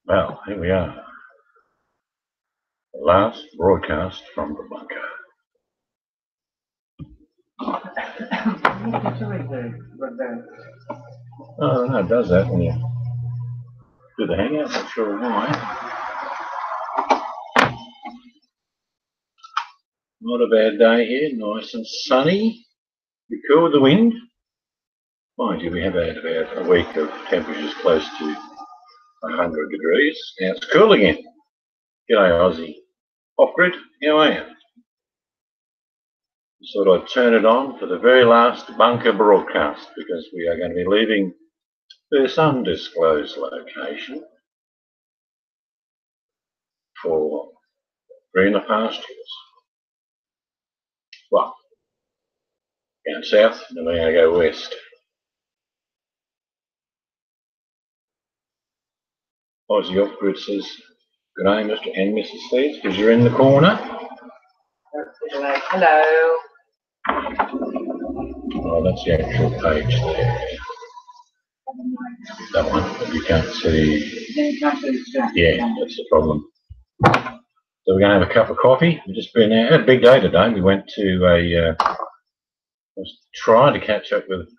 Well, here we are. The last broadcast from the bunker. Oh, no, it does that when you do the hangout. Not sure why. Not a bad day here, nice and sunny. Be cool with the wind. Mind you, we have had about a week of temperatures close to 100 degrees. Now it's cool again. G'day, Aussie. Off grid, how are you? Just thought I'd turn it on for the very last bunker broadcast because we are going to be leaving this undisclosed location for greener pastures. Well, down south, and then we're going to go west. Aussie Off Grid says, good day, Mr. and Mrs. Steve, because you're in the corner. Hello. Oh, that's the actual page there. That one, but you can't see. Yeah, that's the problem. So we're going to have a cup of coffee. We've just been out. Had a big day today. We went to I was trying to catch up with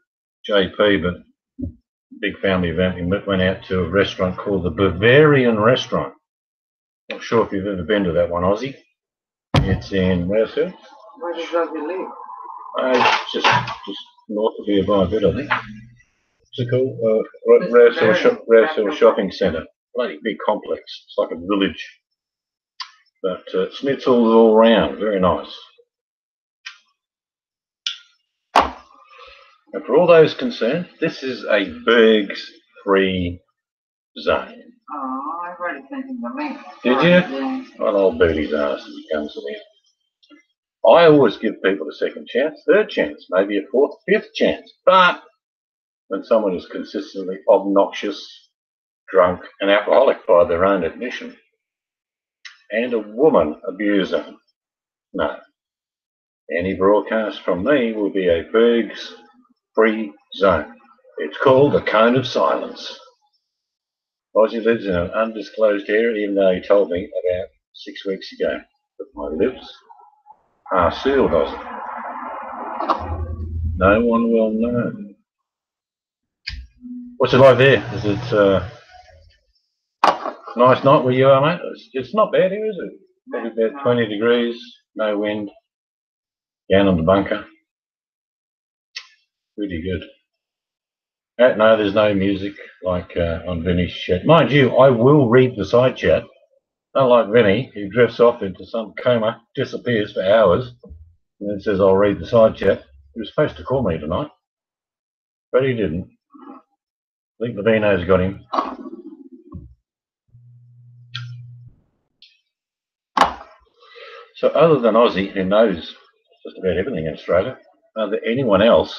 JP, but big family event. We went out to a restaurant called the Bavarian Restaurant. Not sure if you've ever been to that one, Aussie. It's in where's it? Where does Rosie live? It's just north of here by a bit, I think. What's it called? Rouse Hill Shopping Centre. Bloody big complex. It's like a village. But schnitzels all round. Very nice. And for all those concerned, this is a Bergs-free zone. Oh, I've already sent him the link. Did you? Yeah. Well, old Booty's ass as he comes to me. I always give people a second chance, third chance, maybe a fourth, fifth chance. But when someone is consistently obnoxious, drunk, and alcoholic by their own admission, and a woman abuser, no. Any broadcast from me will be a Bergs-free zone. It's called the Cone of Silence. Aussie lives in an undisclosed area, even though he told me about 6 weeks ago that my lips are sealed, Aussie. No one will know. What's it like there? Is it nice night where you are, mate? It's not bad here, is it? Probably about 20 degrees, no wind, down on the bunker. Pretty good. No, there's no music like on Vinny's chat. Mind you, I will read the side chat. Unlike Vinny, who drifts off into some coma, disappears for hours, and then says, I'll read the side chat. He was supposed to call me tonight, but he didn't. I think Lavino's got him. So other than Aussie, who knows just about everything in Australia, are there anyone else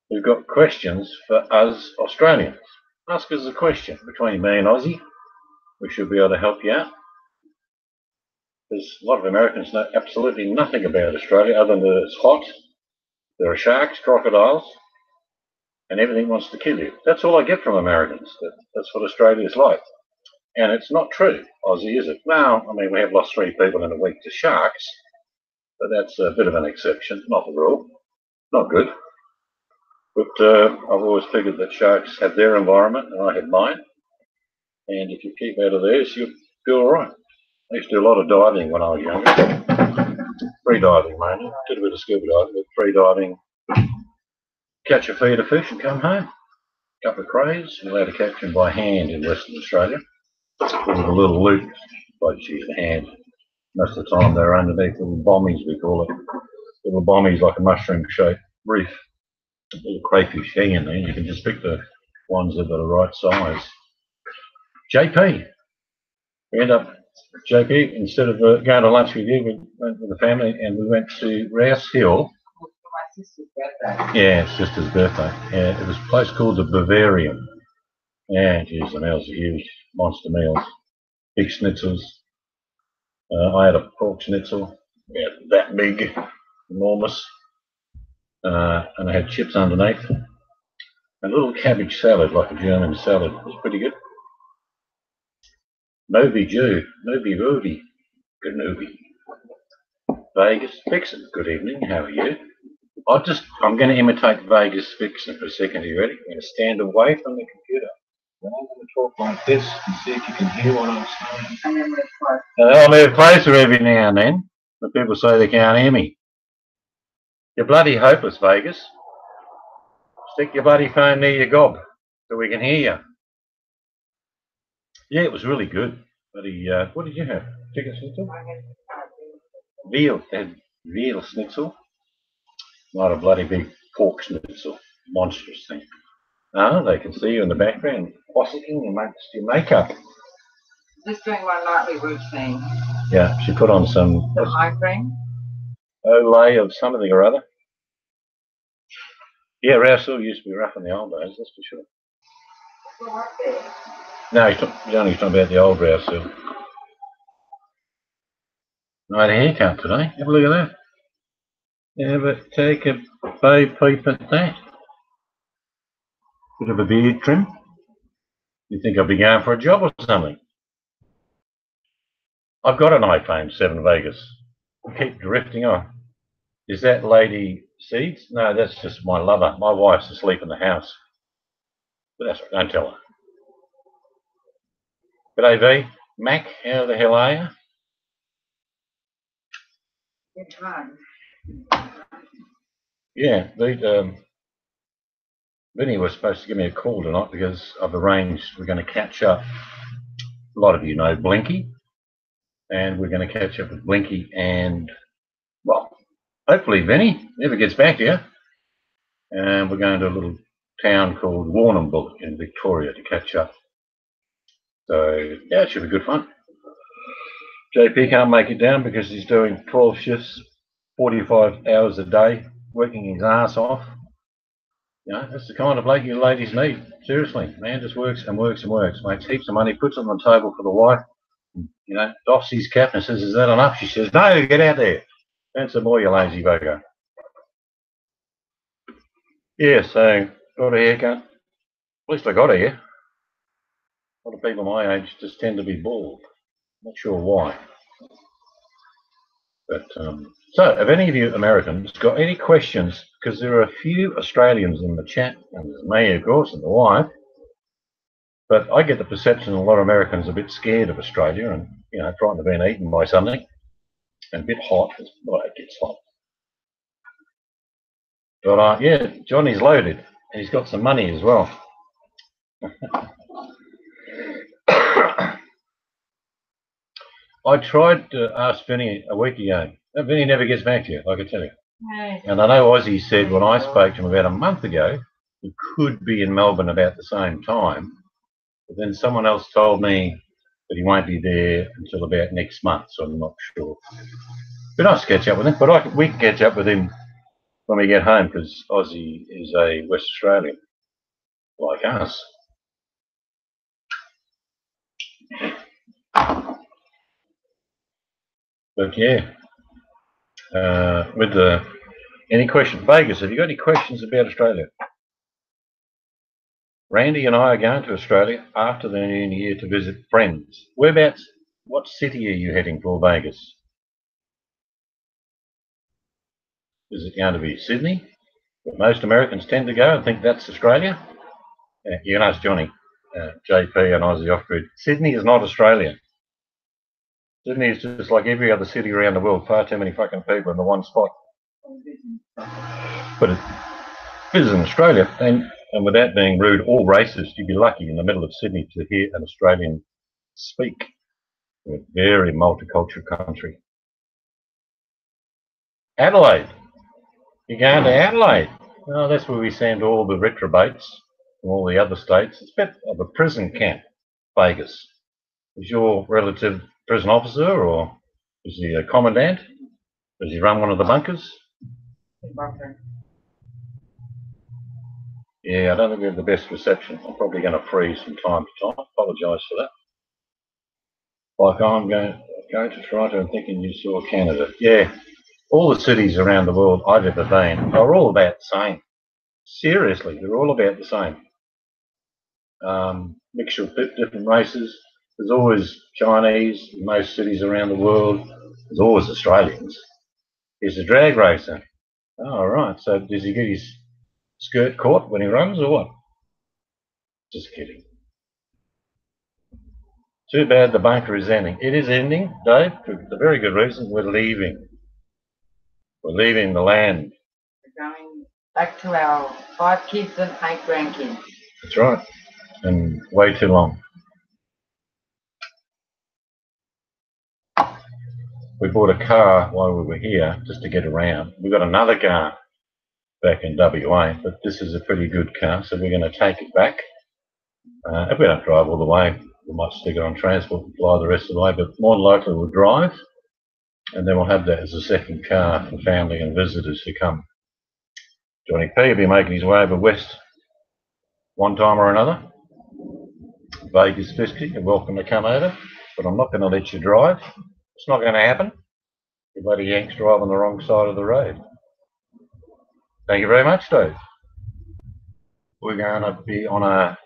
who've got questions for us Australians? Ask us a question between me and Aussie. We should be able to help you out. There's a lot of Americans know absolutely nothing about Australia other than that it's hot, there are sharks, crocodiles, and everything wants to kill you. That's all I get from Americans. That's what Australia is like. And it's not true, Aussie, is it? No, I mean, we have lost 3 people in a week to sharks, but that's a bit of an exception, not the rule. Not good. But I've always figured that sharks have their environment and I have mine. And if you keep out of theirs, you'll be all right. I used to do a lot of diving when I was younger. Free diving mainly. Did a bit of scuba diving, but free diving. Catch a feed of fish and come home. A couple of crays. You're allowed to catch them by hand in Western Australia. With a little loop. I just use the hand. Most of the time they're underneath little bommies, we call it. Little bommies like a mushroom-shaped reef. Little crayfish hang in there. You can just pick the ones that are the right size. JP. We end up, JP, instead of going to lunch with you, we went with the family and we went to Rouse Hill. My sister's birthday. Yeah, it's sister's birthday. Yeah, it was a place called the Bavarian. Yeah, geez, the meals are huge. Monster meals. Big schnitzels. I had a pork schnitzel. about that big, enormous, and I had chips underneath. And a little cabbage salad, like a German salad. It was pretty good. Novi Jew, Novi Rudy, Ganubi. Vegas Vixen, good evening, how are you? I'm going to imitate Vegas Vixen for a second. Are you ready? I'm going to stand away from the computer. I'm going to talk like this and see if you can hear what I'm saying. I'll move closer every now and then, but people say they can't hear me. You're bloody hopeless, Vegas. Stick your bloody phone near your gob so we can hear you. Yeah, it was really good. Bloody, what did you have? Chicken schnitzel? Veal. They had veal schnitzel. Not a bloody big pork schnitzel. Monstrous thing. Oh, they can see you in the background, fossicking amongst your makeup. Just doing my nightly routine. Yeah, she put on some eye cream. Olay of something or other. Yeah, Rousseau used to be rough in the old days, that's for sure. No, he's only talking about the old Rousseau. Nice haircut today. Have a look at that. Ever take a babe peep at that? Bit of a beard trim. You think I'll be going for a job or something? I've got an iPhone 7 Vegas. I keep drifting on. Is that Lady Seeds? No, that's just my lover. My wife's asleep in the house. But that's right, don't tell her. G'day V. Mac, how the hell are you? Good time. Yeah, Vinny was supposed to give me a call tonight because I've arranged we're going to catch up. A lot of you know Blinky, and we're going to catch up with Blinky and, well, hopefully Vinny never gets back here. And we're going to a little town called Warrnambool in Victoria to catch up. So, yeah, it should be good fun. JP can't make it down because he's doing 12 shifts, 45 hours a day, working his ass off. You know, that's the kind of bloke you ladies need. Seriously, man just works and works and works. Makes heaps of money, puts it on the table for the wife. You know, doffs his cap and says, is that enough? She says, no, get out there. Earn some more, you lazy bugger. Yeah, so, got a haircut. At least I got a hair. A lot of people my age just tend to be bald. Not sure why. But, so, have any of you Americans got any questions? Because there are a few Australians in the chat, and there's me, of course, and the wife. But I get the perception a lot of Americans are a bit scared of Australia and, you know, frightened of being eaten by something. And a bit hot. Well, it gets hot. But, yeah, Johnny's loaded. And he's got some money as well. I tried to ask Vinny a week ago. Vinny never gets back to you, I can tell you. And I know Ozzy said when I spoke to him about a month ago, he could be in Melbourne about the same time. But then someone else told me that he won't be there until about next month, so I'm not sure. Be nice to catch up with him, but we can catch up with him when we get home because Ozzy is a West Australian, like us. But yeah, any questions? Vegas, have you got any questions about Australia? Randy and I are going to Australia after the new year to visit friends. Whereabouts, what city are you heading for, Vegas? Is it going to be Sydney? Where most Americans tend to go and think that's Australia? You can ask Johnny, JP and Aussie Off-Grid. Sydney is not Australia. Sydney is just like every other city around the world, far too many fucking people in the one spot. But it is in Australia, and without being rude or racist, you'd be lucky in the middle of Sydney to hear an Australian speak. We're a very multicultural country. Adelaide. You're going to Adelaide. Oh, that's where we send all the retrobates from all the other states. It's a bit of a prison camp, Vegas. Is your relative prison officer, or is he a commandant? Does he run one of the bunkers? Yeah, I don't think we have the best reception. I'm probably going to freeze from time to time. Apologise for that. Like I'm going, Going to Toronto and thinking you saw Canada. Yeah, all the cities around the world I've ever been are all about the same. Seriously, they're all about the same. Mixture of different races. There's always Chinese in most cities around the world. There's always Australians. He's a drag racer. Oh, right. So does he get his skirt caught when he runs or what? Just kidding. Too bad the bunker is ending. It is ending, Dave, for the very good reason. We're leaving. We're leaving the land. We're going back to our 5 kids and 8 grandkids. That's right. And way too long. We bought a car while we were here just to get around. We got another car back in WA, but this is a pretty good car, so we're going to take it back. If we don't drive all the way, we might stick it on transport and fly the rest of the way, but more than likely we'll drive, and then we'll have that as a second car for family and visitors who come. Johnny P will be making his way over west one time or another. Vegas 50, you're welcome to come over, but I'm not going to let you drive. It's not going to happen. You bloody Yanks drive on the wrong side of the road. Thank you very much, Dave. We're going to be on a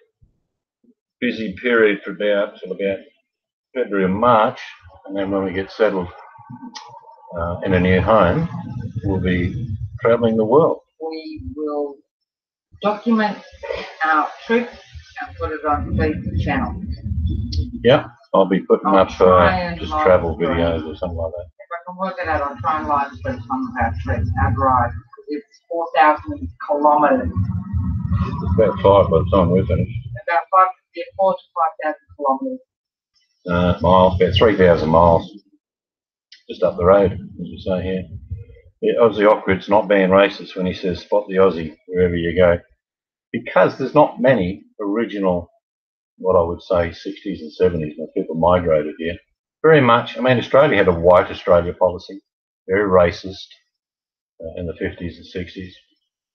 busy period for till about February and March, and then when we get settled in a new home, we'll be travelling the world. We will document our trip and put it on the channel. Yeah, I'll be putting up just travel videos or something like that. If I can work it out, I'll try and live stream some of our trips, our drive, because it's 4,000 kilometres. It's about 5 by the time we're finished. About 4 to 5,000 kilometres. Miles, about 3,000 miles. Just up the road, as you say here. The Aussie Off-Grid's not being racist when he says spot the Aussie wherever you go. Because there's not many original, what I would say, 60s and 70s when people migrated here. Very much, I mean, Australia had a white Australia policy, very racist in the 50s and 60s.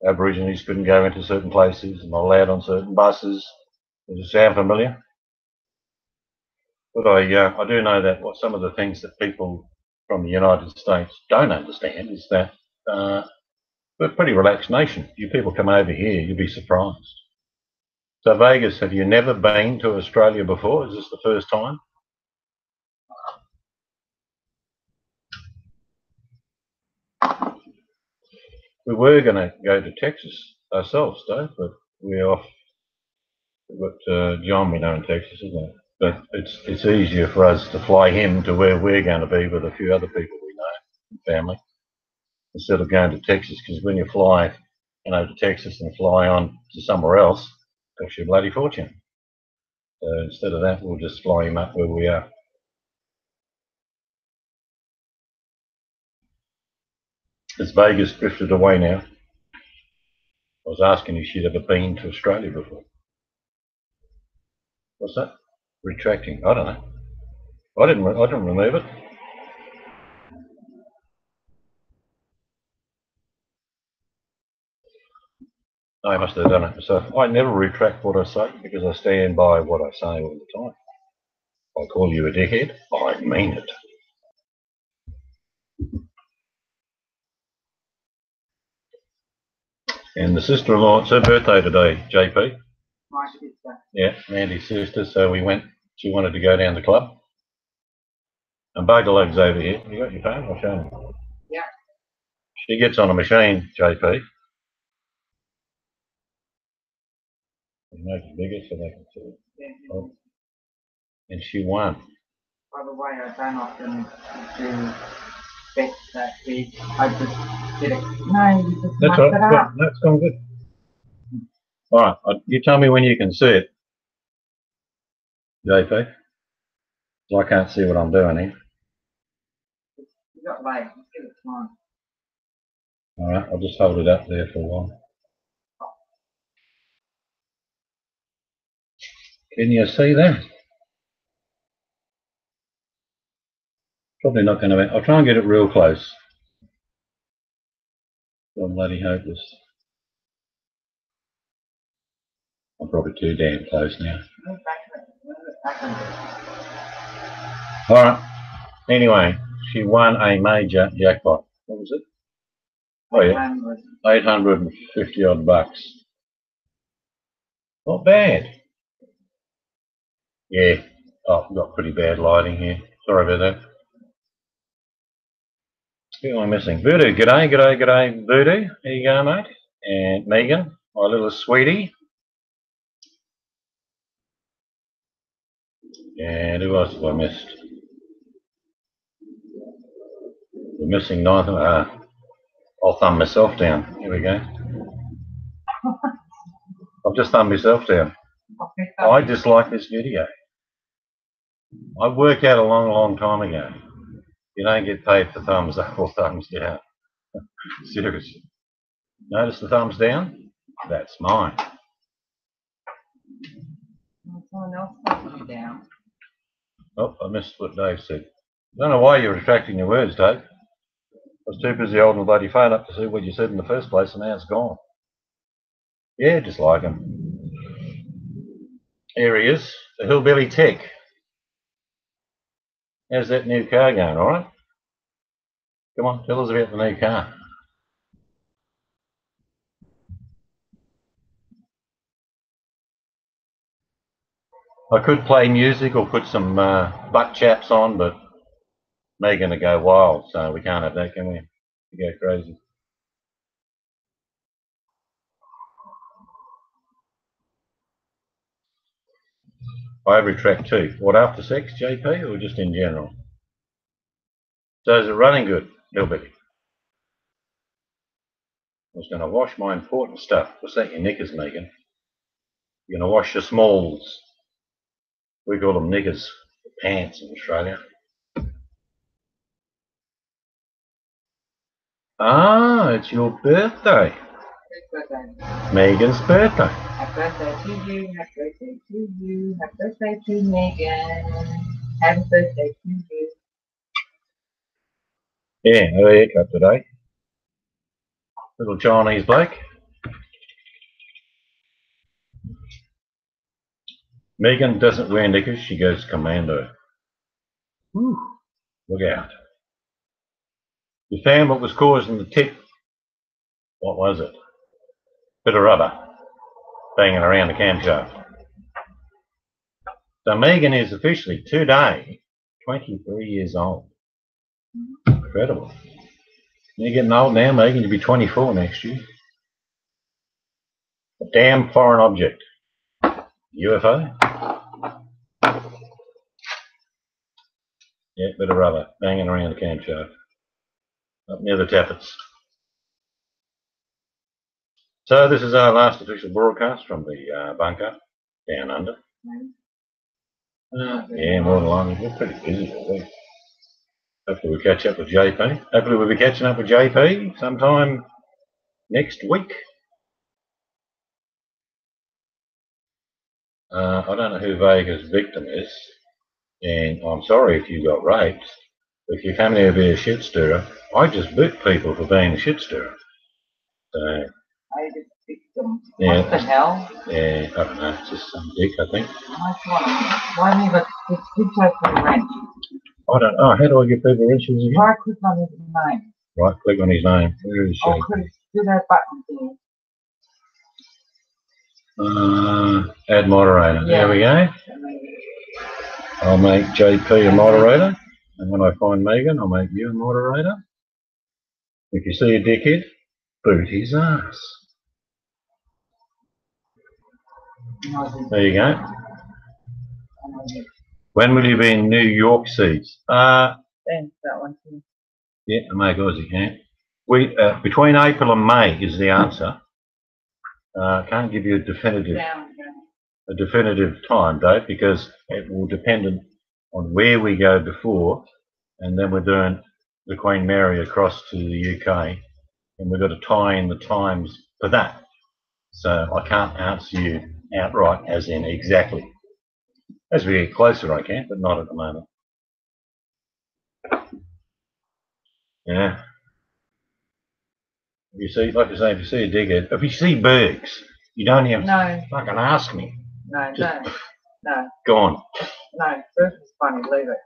Aborigines couldn't go into certain places, not allowed on certain buses. Does it sound familiar? But I do know that what some of the things that people from the United States don't understand is that we're a pretty relaxed nation. You people come over here, you'll be surprised. So Vegas, have you never been to Australia before? Is this the first time? We were going to go to Texas ourselves, Dave, but we're off. We've got John we know in Texas, isn't it? But it's easier for us to fly him to where we're going to be with a few other people we know, family, instead of going to Texas, because when you fly, to Texas and fly on to somewhere else, it costs you a bloody fortune. So instead of that, we'll just fly him up where we are. Has Vegas drifted away now? I was asking if she'd ever been to Australia before. What's that? Retracting? I don't know. I didn't remove it. I must have done it myself. I never retract what I say because I stand by what I say all the time. I call you a dickhead, I mean it. And the sister-in-law, it's her birthday today, JP. My sister. Yeah, Mandy's sister, so we went, she wanted to go down the club. And Bugalug's over here. You got your phone? I'll show him. Yeah. She gets on a machine, JP. Make it bigger so they can see it. Yeah. Oh. And she won. By the way, I don't often do bets that big. I just did it. No, you just That's mucked right. it up. No, it's gone good. All right, you tell me when you can see it, JP. So I can't see what I'm doing here. You got legs. Give it time. All right, I'll just hold it up there for a while. Can you see that? Probably not going to. I'll try and get it real close. I'm bloody hopeless. I'm probably too damn close now. Move back a bit. Move it back a bit. All right. Anyway, she won a major jackpot. What was it? Oh yeah, 850 odd bucks. Not bad. Yeah. Oh, I've got pretty bad lighting here. Sorry about that. Who am I missing? Voodoo. G'day, g'day, g'day, Voodoo. There you go, mate. And Megan, my little sweetie. And who else have I missed? We're missing neither. I'll thumb myself down. Here we go. I've just thumbed myself down. I dislike this video. I worked out a long, long time ago. You don't get paid for thumbs up or thumbs down. Seriously. Notice the thumbs down? That's mine. Someone else thumbs you down. Oh, I missed what Dave said. I don't know why you're retracting your words, Dave. I was too busy holding the bloody phone up to see what you said in the first place, and now it's gone. Yeah, just like him. Here he is, the Hillbilly Tech. How's that new car going, alright? Come on, tell us about the new car. I could play music or put some butt chaps on, but Megan will go wild, so we can't have that, can we? We go crazy. I retract too. What, after sex, JP, or just in general? So is it running good, Hillbilly? I was going to wash my important stuff. What's that, your knickers, Megan? You're going to wash your smalls. We call them knickers, pants in Australia. Ah, it's your birthday. Megan's birthday. Happy birthday to you, happy birthday to you, happy birthday to Megan, happy birthday to you. Yeah, no haircut today. Little Chinese bloke. Megan doesn't wear knickers, she goes commando. Whew. Look out. You found what was causing the tip. What was it? Bit of rubber banging around the camshaft. So Megan is officially today 23 years old. Incredible. You're getting old now, Megan. You'll be 24 next year. A damn foreign object. UFO? Yeah, bit of rubber banging around the camshaft. Up near the tappets. So this is our last official broadcast from the bunker down under. Yeah, more than likely. We're pretty busy all week. Hopefully we'll catch up with JP. Hopefully we'll be catching up with JP sometime next week. I don't know who Vega's victim is, and I'm sorry if you got raped. If you're coming here to be a shit stirrer, I just boot people for being a shit stirrer. So, I just victim. Yeah. What the hell? yeah, I don't know, it's just some dick, I think. Why me but it's good to for the wrench? I don't know, how do I give people wrenches again? Why click on his name? Right, click on his name. Where is she? Oh, click, do that button thing. Add moderator. Yeah. There we go. I'll make JP a moderator, and when I find Megan, I'll make you a moderator. If you see a dickhead, boot his ass. There you go. When will you be in New York, Seeds? Thanks, that one too. Yeah, I make Aussie, can. We between April and May is the answer. Can't give you a definitive time, Dave, because it will depend on where we go before, and then we're doing the Queen Mary across to the UK, and we've got to tie in the times for that. So I can't answer you outright, as in exactly. As we get closer, I can, but not at the moment. Yeah. If you see, like I say, if you see a dickhead, if you see Bergs, you don't even fucking ask me. No, Just no. go on. No, first is funny, leave it.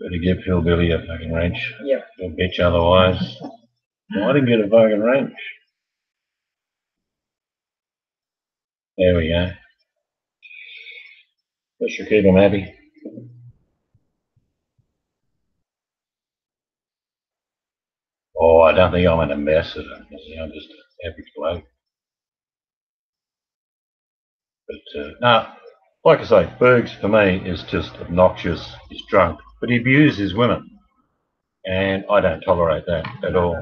Better give Hillbilly a fucking wrench. Yep. He'll bitch otherwise. Well, I didn't get a fucking wrench. There we go. That should keep him happy. Oh, I don't think I'm an ambassador. I'm just an average bloke. But, no, like I say, Bergs for me is just obnoxious. He's drunk. But he abuses women. And I don't tolerate that at all.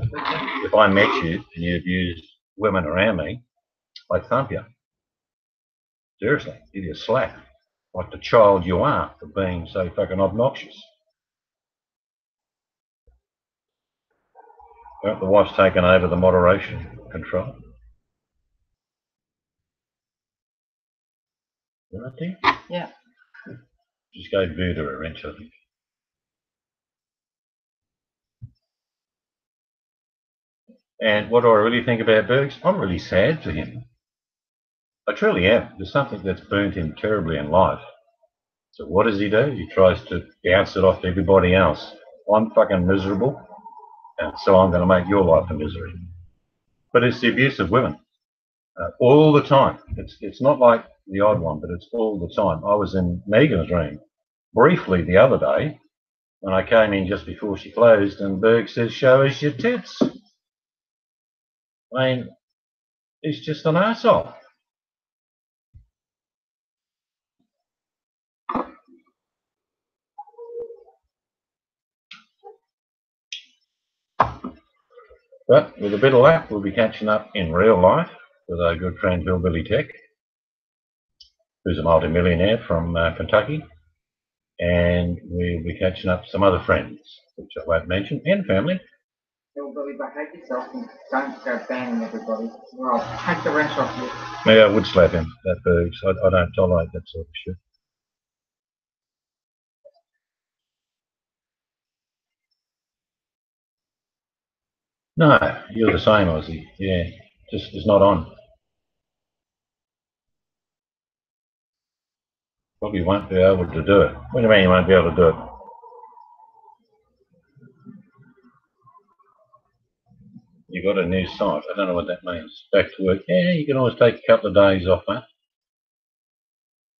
If I met you and you abused women around me, I'd thump you. Seriously, give you a slap. Like the child you are for being so fucking obnoxious. Well, the wife's taken over the moderation control. Right there? Yeah. Just gave Buddha a wrench, I think. And what do I really think about Bergs? I'm really sad for him. I truly am. There's something that's burnt him terribly in life. So what does he do? He tries to bounce it off to everybody else. I'm fucking miserable, and so I'm going to make your life a misery. But it's the abuse of women. All the time. It's not like the odd one, but it's all the time. I was in Megan's room briefly the other day when I came in just before she closed, and Berg says, "Show us your tits." I mean, he's just an arsehole. But with a bit of luck, we'll be catching up in real life with our good friend Hillbilly Tech, who's a multi-millionaire from Kentucky. And we'll be catching up with some other friends, which I won't mention, and family. Hillbilly, behave yourself and don't go banning everybody. Or I'll take the wrench off you. Maybe I would slap him, that Bergs. I don't tolerate that sort of shit. No, you're the same, Aussie. Yeah, just it's not on. Probably won't be able to do it. What do you mean you won't be able to do it? You got a new site. I don't know what that means. Back to work. Yeah, you can always take a couple of days off, mate.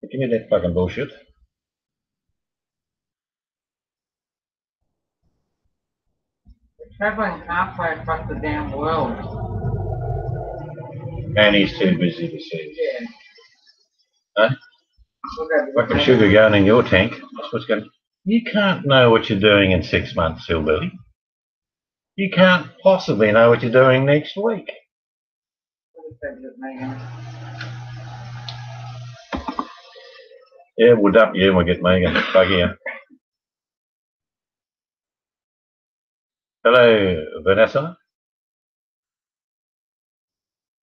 But give me that fucking bullshit. Traveling halfway across the damn world. And he's too busy to see. Yeah. Huh? Fucking sugar going in your tank. That's what's going. You can't know what you're doing in 6 months, Hillbilly. You can't possibly know what you're doing next week. Yeah, we'll dump you and we'll get Megan. Bug here. Hello, Vanessa.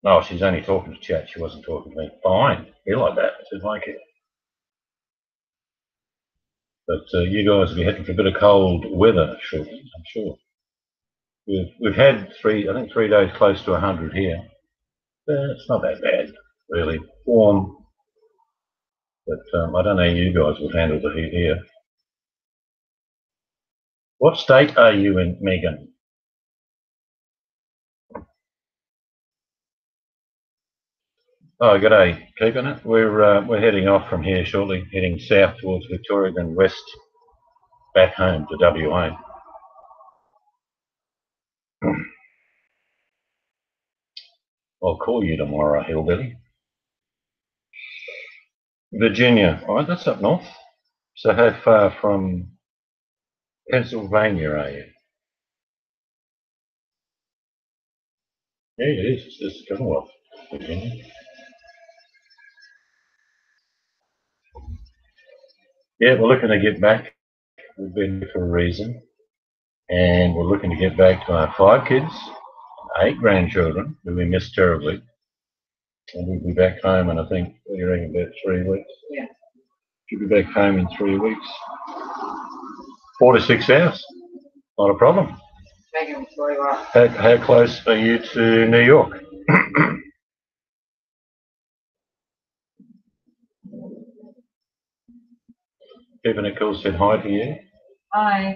No, she's only talking to chat. She wasn't talking to me. Fine. Be like that. I said, like it. But you guys will be heading for a bit of cold weather shortly, I'm sure. We've had I think 3 days close to 100 here. It's not that bad, really. Warm. But I don't know how you guys will handle the heat here. What state are you in, Megan? Oh, g'day. Keeping it? We're heading off from here shortly, heading south towards Victoria, then west back home to WA. I'll call you tomorrow, Hillbilly. Virginia. All right, that's up north. So how far from Pennsylvania are you? Yeah, it is. It's just Commonwealth, Virginia. Yeah, we're looking to get back. We've been here for a reason. And we're looking to get back to our 5 kids, 8 grandchildren who we miss terribly. And we'll be back home in, I think, what do you reckon, about 3 weeks? Yeah. Should be back home in 3 weeks. 4 to 6 hours. Not a problem. Megan, sorry, what? How close are you to New York? Keeping it cool said hi to you. Hi.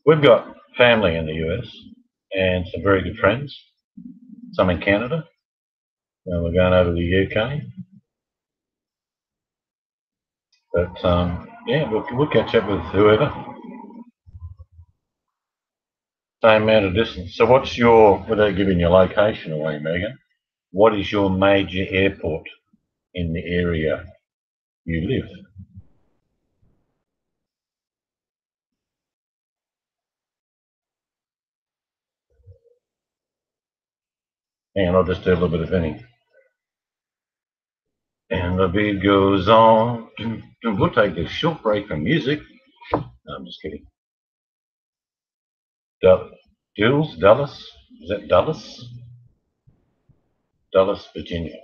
We've got family in the US and some very good friends, some in Canada, and we're going over to the UK. But yeah, we'll catch up with whoever. Same amount of distance. So what's your, without giving your location away, Megan, what is your major airport in the area you live? And I'll just do a little bit of any. And the beat goes on. We'll take a short break from music. No, I'm just kidding. Dallas? Is that Dallas? Dallas, Virginia.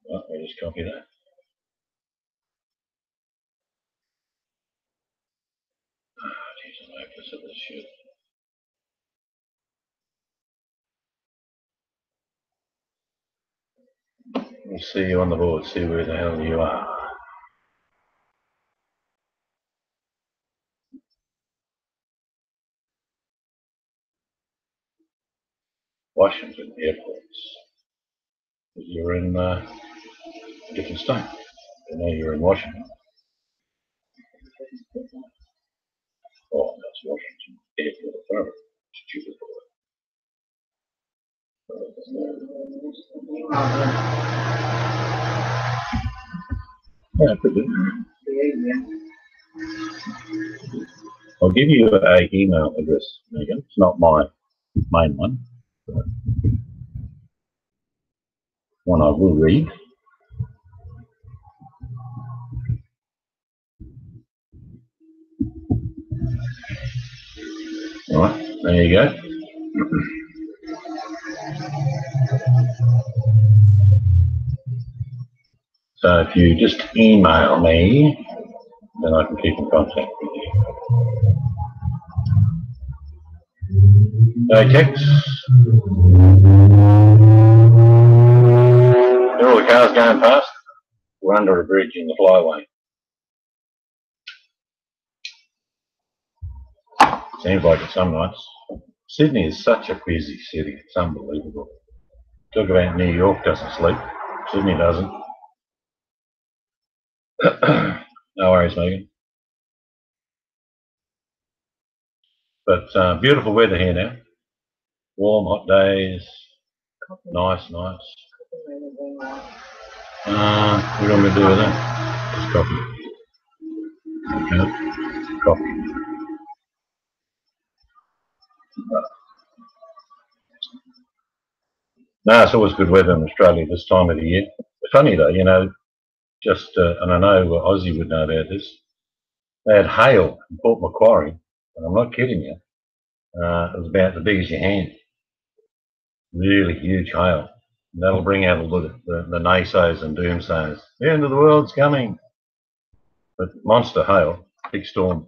Well, we just copy that. Geez, I'm hopeless at this shit. We'll see you on the board, see where the hell you are. Washington airports. You're in a different state. I know you're in Washington. Oh, that's Washington Airport Authority. Stupid boy. Yeah, could be. I'll give you a email address, Megan. It's not my main one. One I will read. All right, there you go. So if you just email me, then I can keep in contact with you. No text. There are all the cars going past. We're under a bridge in the flyway. Seems like it some nights. Sydney is such a busy city. It's unbelievable. Talk about New York doesn't sleep. Sydney doesn't. No worries, Megan. But beautiful weather here now. Warm, hot days. Nice nights. What do you want me to do with that? Just copy. Okay. Copy. No, it's always good weather in Australia this time of the year. Funny though, you know, just, and I know Aussie would know about this, they had hail in Port Macquarie, and I'm not kidding you, it was about as big as your hand. Really huge hail. And that'll bring out all the naysayers and doomsayers. The end of the world's coming. But monster hail, big storm.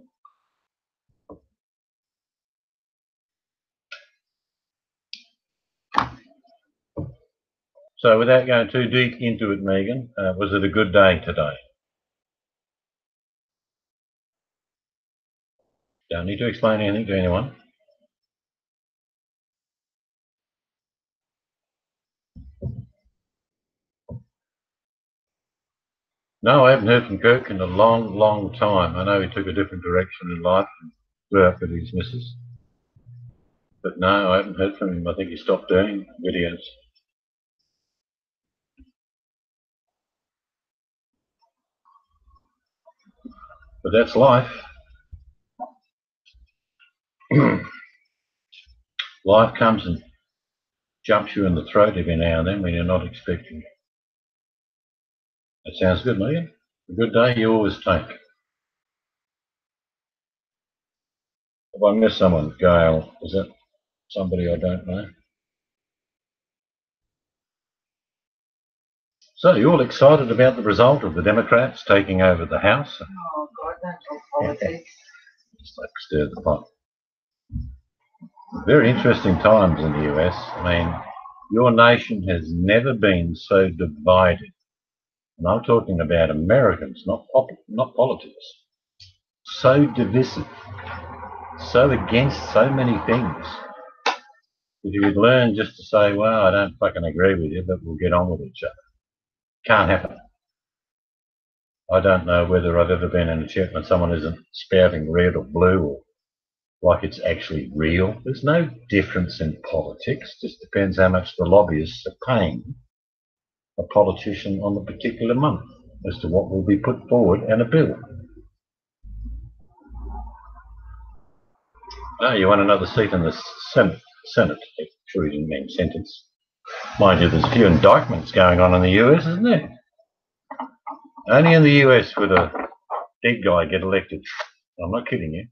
So without going too deep into it, Megan, was it a good day today? Don't need to explain anything to anyone. No, I haven't heard from Kirk in a long, long time. I know he took a different direction in life and grew up with his missus. But no, I haven't heard from him. I think he stopped doing videos. But that's life. Life comes and jumps you in the throat every now and then when you're not expecting it. That sounds good, Megan. A good day you always take. If I miss someone, Gail, is that somebody I don't know? So you're all excited about the result of the Democrats taking over the House? Oh, God, don't talk politics. Just like stir the pot. Very interesting times in the US. I mean, your nation has never been so divided And I'm talking about Americans, not politics. So divisive, so against so many things. If you would learn just to say, well, I don't fucking agree with you, but we'll get on with each other. Can't happen. I don't know whether I've ever been in a chat when someone isn't spouting red or blue or like it's actually real. There's no difference in politics. It just depends how much the lobbyists are paying a politician on the particular month as to what will be put forward in a bill. Oh, you want another seat in the Senate? Sure, you didn't mean sentence. Mind you, there's a few indictments going on in the US, isn't there? Only in the US would a dead guy get elected. I'm not kidding you.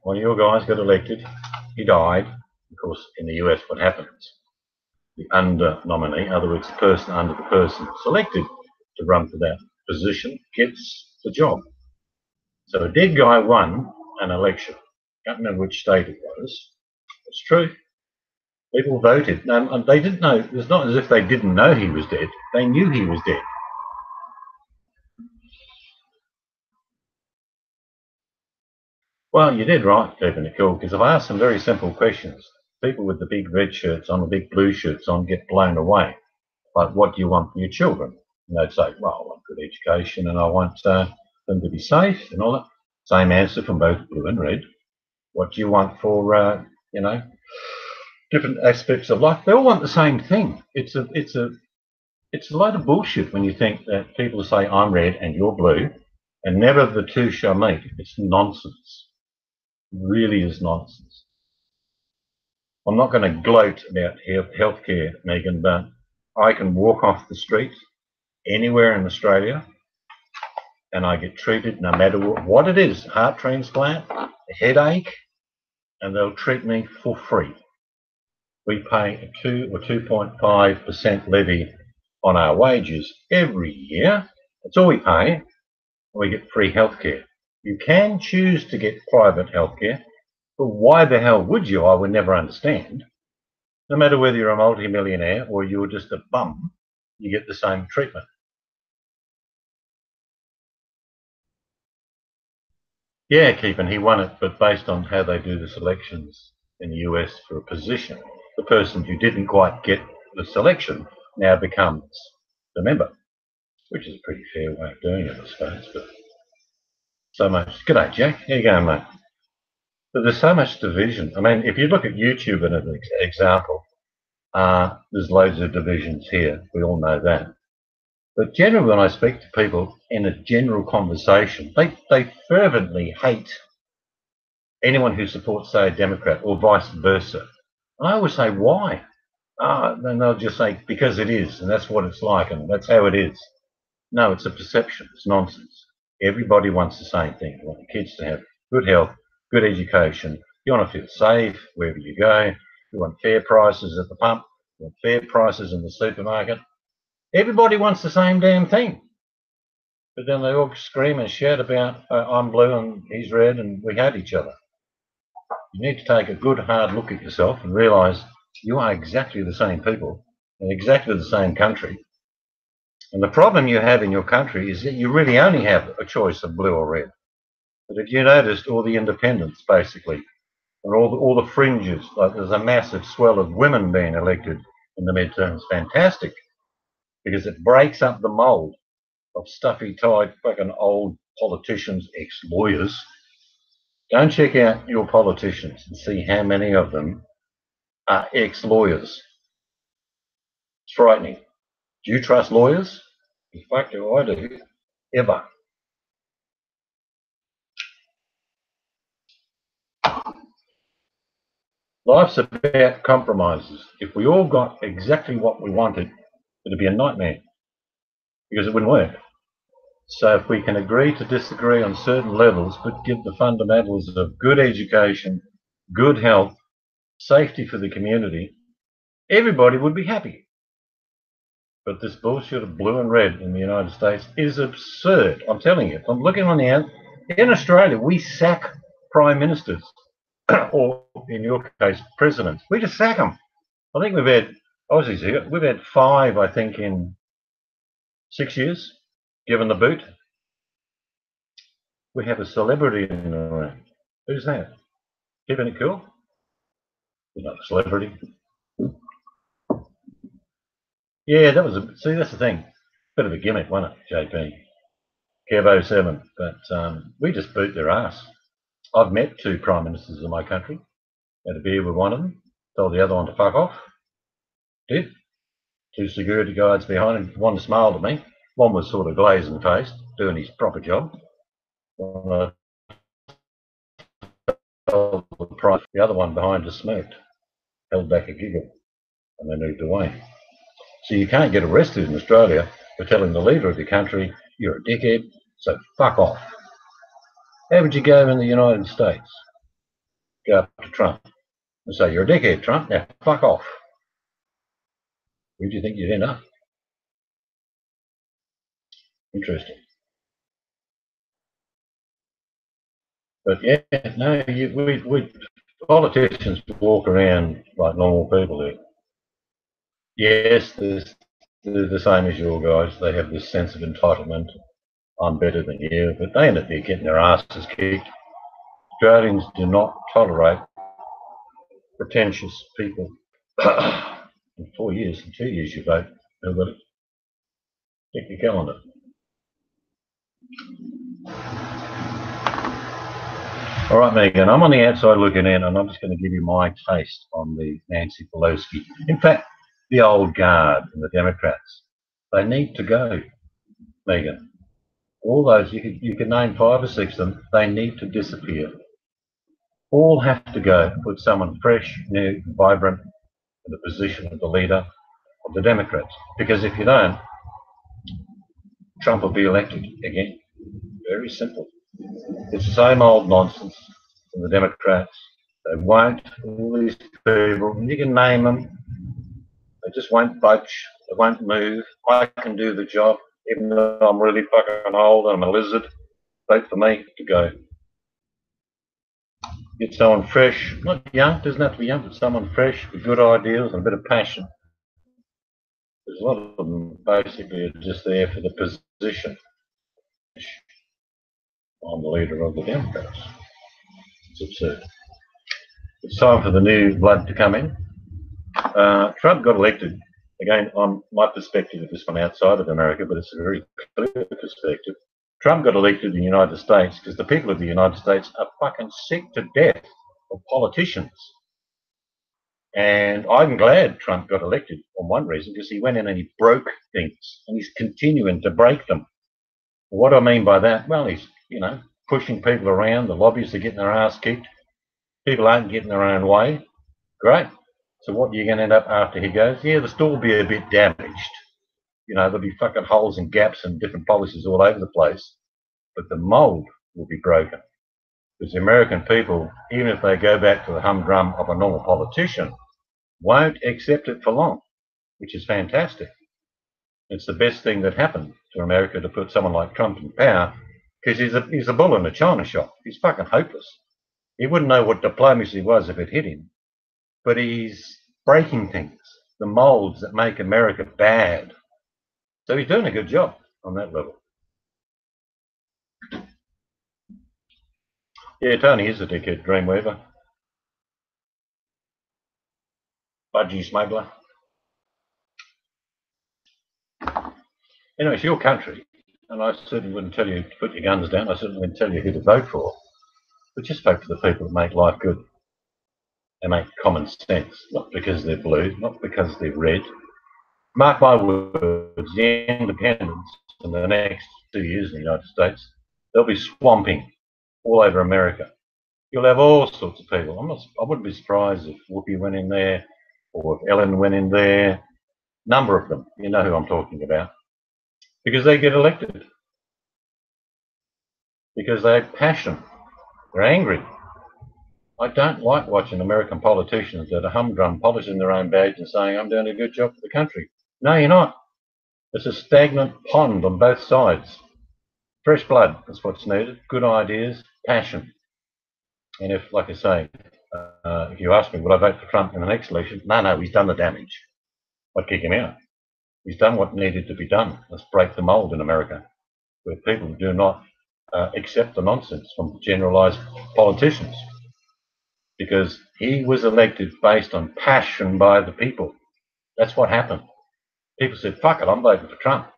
One of your guys got elected, he died. Of course, in the US, what happens? The under nominee, in other words, the person under the person selected to run for that position, gets the job. So a dead guy won an election. Can't remember which state it was. It's true. People voted. They didn't know. It's not as if they didn't know he was dead. They knew he was dead. Well, you did right keeping it cool, because I've asked some very simple questions. People with the big red shirts on, the big blue shirts on, get blown away. Like, what do you want for your children? And they'd say, well, I want good education and I want them to be safe and all that. Same answer from both blue and red. What do you want for, different aspects of life? They all want the same thing. It's a load of bullshit when you think that people say, I'm red and you're blue, and never the two shall meet. It's nonsense. It really is nonsense. I'm not going to gloat about healthcare, Megan, but I can walk off the street anywhere in Australia and I get treated no matter what it is, heart transplant, a headache, and they'll treat me for free. We pay a 2 or 2.5% levy on our wages every year. That's all we pay. We get free healthcare. You can choose to get private healthcare, but why the hell would you? I would never understand. No matter whether you're a multi-millionaire or you're just a bum, you get the same treatment. Yeah, Keepin, he won it, but based on how they do the selections in the US for a position, the person who didn't quite get the selection now becomes the member, which is a pretty fair way of doing it, I suppose. But so much. G'day, Jack. How you going, mate? But there's so much division. I mean, if you look at YouTube as an example, there's loads of divisions here. We all know that. But generally, when I speak to people in a general conversation, they fervently hate anyone who supports, say, a Democrat or vice versa. And I always say, why? Then they'll just say, because it is, and that's what it's like, and that's how it is. No, it's a perception. It's nonsense. Everybody wants the same thing. You want your kids to have good health, good education. You want to feel safe wherever you go. You want fair prices at the pump. You want fair prices in the supermarket. Everybody wants the same damn thing. But then they all scream and shout about, I'm blue and he's red and we hate each other. You need to take a good hard look at yourself and realise you are exactly the same people in exactly the same country. And the problem you have in your country is that you really only have a choice of blue or red. But if you noticed, all the independents basically, and all the fringes, like there's a massive swell of women being elected in the midterms. Fantastic, because it breaks up the mould of stuffy-tied fucking old politicians, ex-lawyers. Go and check out your politicians and see how many of them are ex-lawyers. It's frightening. Do you trust lawyers? In fact, do I do? Ever. Life's about compromises. If we all got exactly what we wanted, it'd be a nightmare because it wouldn't work. So if we can agree to disagree on certain levels, but give the fundamentals of good education, good health, safety for the community, everybody would be happy. But this bullshit of blue and red in the United States is absurd. I'm telling you, I'm looking on the end. In Australia, we sack prime ministers, or in your case, presidents. We just sack them. I think we've had Aussies here. We've had 5, I think, in 6 years, given the boot. We have a celebrity in the room. Who's that? Keeping it cool? You're not a celebrity. Yeah, that was a, see, that's the thing. Bit of a gimmick, wasn't it, JP? Kev 07, but we just boot their ass. I've met 2 prime ministers of my country. Had a beer with one of them, told the other one to fuck off. Did. 2 security guards behind him. One smiled at me. One was sort of glazing faced, doing his proper job. The other one behind just smirked, held back a giggle, and they moved away. So you can't get arrested in Australia for telling the leader of your country you're a dickhead, so fuck off. How would you go in the United States? Go up to Trump and say, you're a dickhead, Trump, now fuck off. Where do you think you'd end up? Interesting. But yeah, no, we politicians walk around like normal people do. Yes, they're the same as your guys. They have this sense of entitlement. I'm better than you, but they end up getting their asses kicked. Australians do not tolerate pretentious people. In 4 years, in 2 years you vote, nobody. Check your calendar. All right, Megan, I'm on the outside looking in, and I'm just going to give you my taste on the Nancy Pelosi. In fact, the old guard and the Democrats. They need to go, Megan. All those, you can name 5 or 6 of them, they need to disappear. All have to go and put someone fresh, new, vibrant in the position of the leader of the Democrats. Because if you don't, Trump will be elected again. Very simple. It's the same old nonsense from the Democrats. They won't, all these people, and you can name them, they just won't budge, they won't move. I can do the job, even though I'm really fucking old and I'm a lizard. Vote for me to go. Get someone fresh, not young, doesn't have to be young, but someone fresh with good ideas and a bit of passion. There's a lot of them basically are just there for the position. I'm the leader of the Democrats. It's absurd. It's time for the new blood to come in. Trump got elected. Again, on my perspective of this one outside of America, but it's a very clear perspective. Trump got elected in the United States because the people of the United States are fucking sick to death of politicians. And I'm glad Trump got elected on one reason, because he went in and he broke things, and he's continuing to break them. What do I mean by that? Well, he's, pushing people around. The lobbyists are getting their ass kicked. People aren't getting their own way. Great. So what are you going to end up after he goes? Yeah, the store will be a bit damaged. There'll be fucking holes and gaps and different policies all over the place. But the mould will be broken. Because the American people, even if they go back to the humdrum of a normal politician, won't accept it for long, which is fantastic. It's the best thing that happened to America to put someone like Trump in power, because he's a bull in a china shop. He's fucking hopeless. He wouldn't know what diplomacy was if it hit him. But he's breaking things, the molds that make America bad. So he's doing a good job on that level. Yeah, Tony is a dickhead, Dreamweaver. Budgie smuggler. Anyway, it's your country, and I certainly wouldn't tell you to put your guns down. I certainly wouldn't tell you who to vote for. But just vote for the people that make life good. They make common sense, not because they're blue, not because they're red. Mark my words, the independents in the next 2 years in the United States, they'll be swamping all over America. You'll have all sorts of people. I wouldn't be surprised if Whoopi went in there, or if Ellen went in there. Number of them, you know who I'm talking about. Because they get elected. Because they have passion. They're angry. I don't like watching American politicians that are humdrum polishing their own badge and saying, I'm doing a good job for the country. No, you're not. It's a stagnant pond on both sides. Fresh blood is what's needed. Good ideas, passion. And if, like I say, if you ask me, would I vote for Trump in the next election? No, he's done the damage. I'd kick him out. He's done what needed to be done. Let's break the mold in America, where people do not accept the nonsense from generalised politicians, because he was elected based on passion by the people. That's what happened. People said, fuck it, I'm voting for Trump,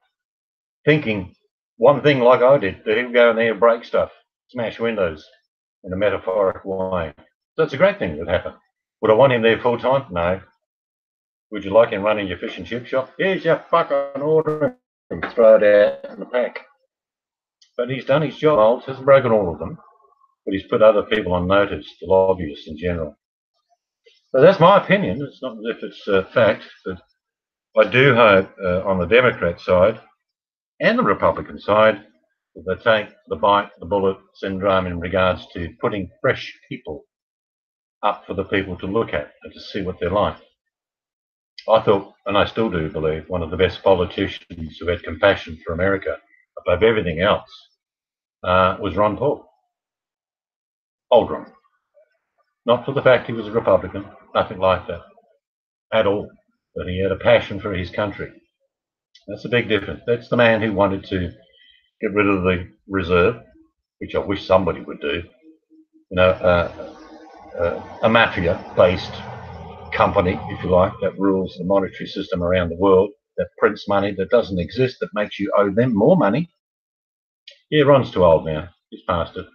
thinking one thing like I did, that he'll go in there and break stuff, smash windows in a metaphorical way. So it's a great thing that happened. Would I want him there full time? No. Would you like him running your fish and chip shop? Here's your fucking order and throw it out in the pack. But he's done his job. He hasn't broken all of them, but he's put other people on notice, the lobbyists in general. So that's my opinion. It's not as if it's a fact, but I do hope on the Democrat side and the Republican side that they take the bite, the bullet syndrome in regards to putting fresh people up for the people to look at and to see what they're like. I thought, and I still do believe, one of the best politicians who had compassion for America above everything else was Ron Paul. Old Ron. Not for the fact he was a Republican, nothing like that at all, but he had a passion for his country. That's a big difference. That's the man who wanted to get rid of the reserve, which I wish somebody would do. You know, a mafia-based company, if you like, that rules the monetary system around the world, that prints money that doesn't exist, that makes you owe them more money. Yeah, Ron's too old now. He's past it.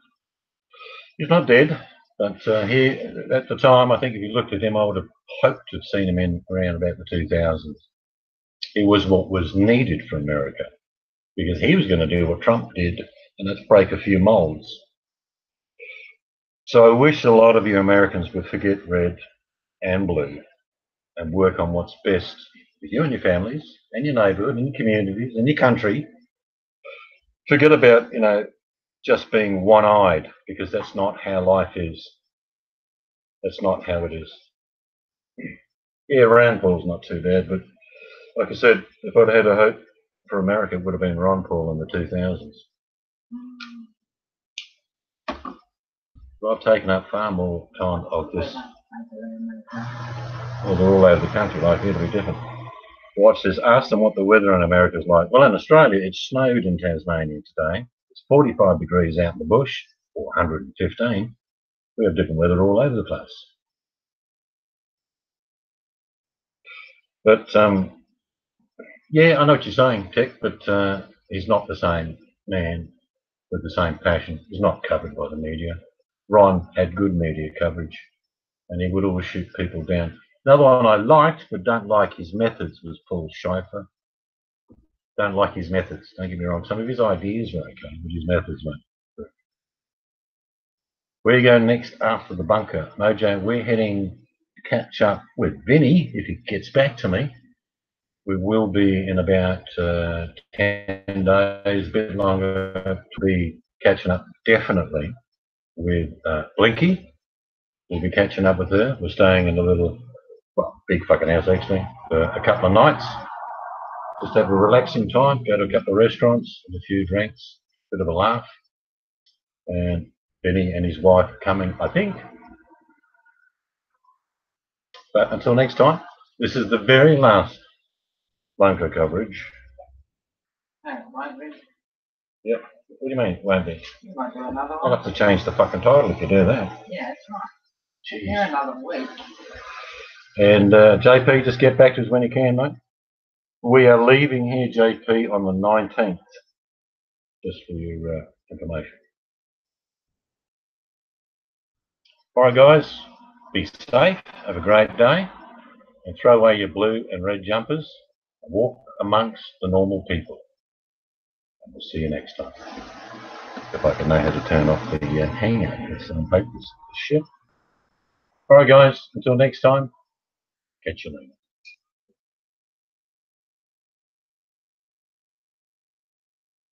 He's not dead, but he, at the time, I think if you looked at him, I would have hoped to have seen him in around about the 2000s. He was what was needed for America, because he was going to do what Trump did, and that's break a few molds. So I wish a lot of you Americans would forget red and blue and work on what's best for you and your families and your neighbourhood and your communities and your country. Forget about, you know, just being one-eyed, because that's not how life is. That's not how it is. Yeah, Rand Paul's not too bad, but like I said, if I'd had a hope for America, it would have been Ron Paul in the 2000s. But I've taken up far more time of this. Well, they're all over the country, like it'll be different. Watch this. Ask them what the weather in America is like. Well, in Australia, it snowed in Tasmania today. It's 45 degrees out in the bush, or 115. We have different weather all over the place. But, yeah, I know what you're saying, Tech, but he's not the same man with the same passion. He's not covered by the media. Ron had good media coverage, and he would always shoot people down. Another one I liked, but don't like his methods, was Paul Schaefer. Don't like his methods, don't get me wrong. Some of his ideas are okay, but his methods weren't. Where are you going next after the bunker? Mojo, we're heading to catch up with Vinny, if he gets back to me. We will be in about 10 days, a bit longer, to be catching up definitely with Blinky. We'll be catching up with her. We're staying in a little, well, big fucking house actually, for a couple of nights. Just have a relaxing time, go to a couple of restaurants, have a few drinks, bit of a laugh. And Benny and his wife are coming, I think. But until next time, this is the very last Blanco coverage. No, it won't be. Yep. What do you mean, won't be? You might do another I'll one. have to change the fucking title if you do that. Yeah, that's right. Jeez. Here another week. And JP, just get back to us when you can, mate. We are leaving here, JP, on the 19th, just for your information. All right, guys, be safe, have a great day, and throw away your blue and red jumpers and walk amongst the normal people. And we'll see you next time. If I can know how to turn off the hangout with some papers. Shit. All right, guys, until next time, catch you later.